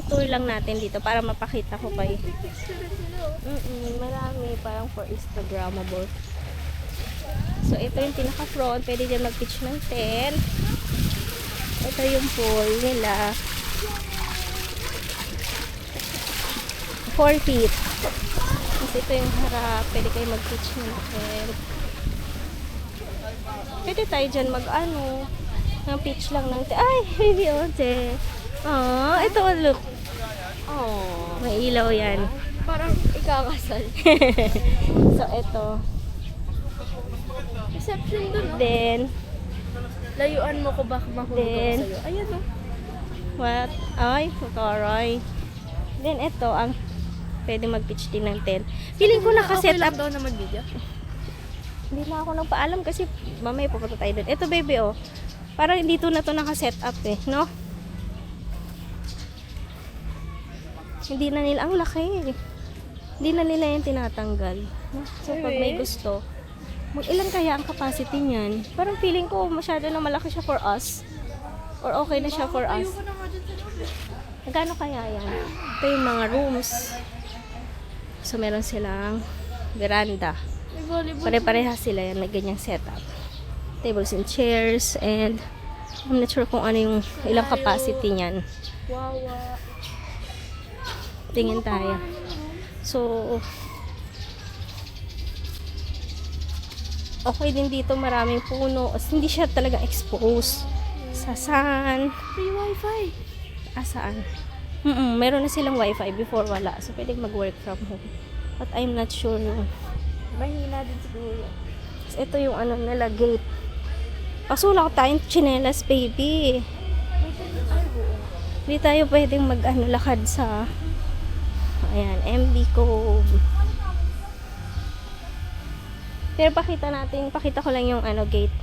tour lang natin dito para mapakita ko kayo. Marami parang for Instagrammable. So, ito yung pinaka-front. Pwede din mag-pitch ng tent. Ito yung pool nila. 4 feet. Tapos ito yung harap. Pwede kayo mag-pitch ng tent. Pwede tayo dyan mag-ano. Ng pitch lang ng tent. Ay, baby ote. Oh, ito look. Oh, may ilaw yan. Parang ikakasal. So, ito. Reception dun, no? Then, Layuan mo ko baka mahulog Then, ako sa'yo. Ayan, no? what? Ay, karay. Then, ito, ang pwede mag-pitch din ng tent. Feeling ko nakaset Okay lang up. daw na mag-video. Hindi na ako nagpaalam kasi mamaya pupunta tayo doon. Ito, baby, oh. Parang dito na to nakaset up eh, no? Hindi na nila, ang laki eh. Hindi na nila yung tinatanggal. No? So, pag may gusto, ilan kaya ang capacity niyan? Parang feeling ko masyado na malaki siya for us. Or okay na siya for us. Ayoko na nga dyan sa loob. Gano'n kaya yan? Ito yung mga rooms. So, meron silang veranda. May volleyball. Pare-pareha sila yan na ganyang setup. Tables and chairs and I'm not sure kung ano yung ilang capacity niyan. Wawa. Tingin tayo. So, okay din dito, maraming puno. As hindi siya talaga exposed. Sa saan? Free wifi. Saan? Meron na silang wifi before wala. So, pwedeng mag-work from home. But I'm not sure yung... Mahina din siguro. Ito yung ano nila, gate. Pasulak tayong chinelas, baby. Ay, buo. Hindi tayo pwedeng mag-ano, lakad sa... Ayan, MB Cove. Pero pakita ko lang yung ano, gate.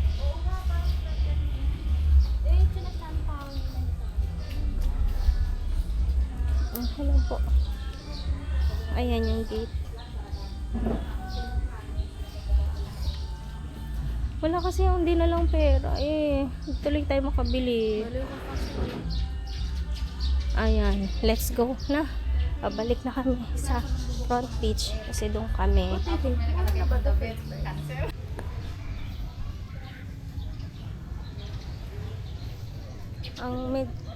Hello po. Ayan yung gate. Wala kasi yung hindi na lang pera eh. Tuloy tayo makabili. Ayan, let's go na. Pabalik na kami sa front beach kasi doon kami.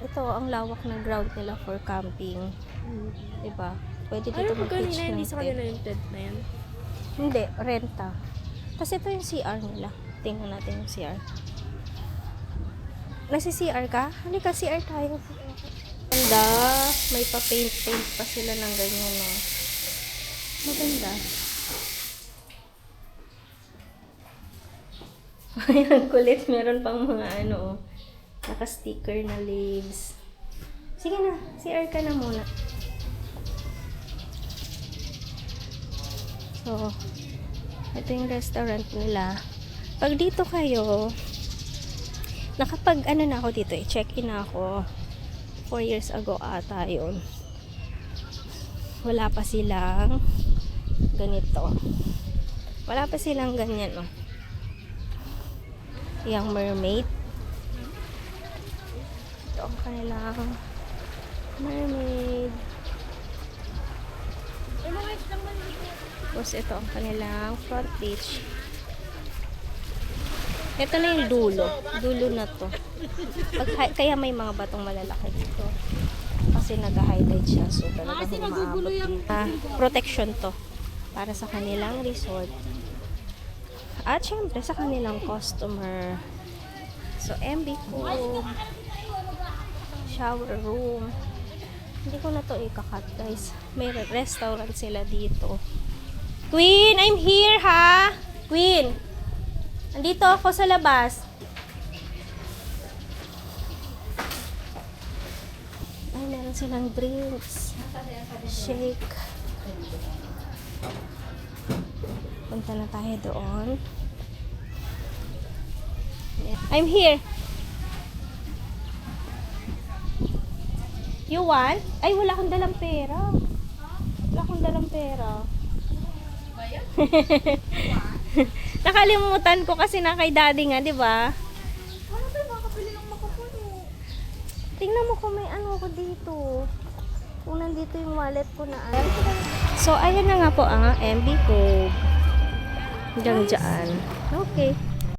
Ito ang lawak ng ground nila for camping. Diba? Pwede dito Ayaw ko mag-pitch kanina, ng hindi sa tent. kanila yung tent na yan. Hindi, renta. Tapos ito yung CR nila. Tingnan natin yung CR. Nasa CR ka? Halika, CR tayo. Maganda. May pa-paint pa sila ng ganyan, no? Maganda. Ayan, kulit. Meron pang mga ano, naka-sticker na leaves. Sige na, CR ka na muna. So, ito yung restaurant nila. Pag dito kayo, nakapag ano na ako dito, check-in na ako. 4 years ago ata yun. Wala pa silang ganito. Wala pa silang ganyan, no? Yung mermaid. Ito ang kanilang mermaid. Tapos ito ang kanilang front beach. Ito na yung dulo. Dulo na to. Kaya may mga batong malalaki dito. Kasi nag-highlight siya. So talagang umaabot. Protection to. Para sa kanilang resort. At syempre sa kanilang customer. So MB Cove. Shower room. Hindi ko na to ikakat, guys. May restaurant sila dito. Queen, I'm here, ha? Queen, andito ako sa labas. Ay, meron silang drinks. Shake. Punta na tayo doon. I'm here. You want? Ay, wala akong dalang pera. Wala akong dalang pera. Nakalimutan ko kasi na kay daddy nga, di ba? Ano tayo makakabili ng makapuno? Tingnan mo kung may ano ko dito. nandito yung wallet ko na ano. So, ayan na nga po ang MB Cove. Hanggang dyan. Okay.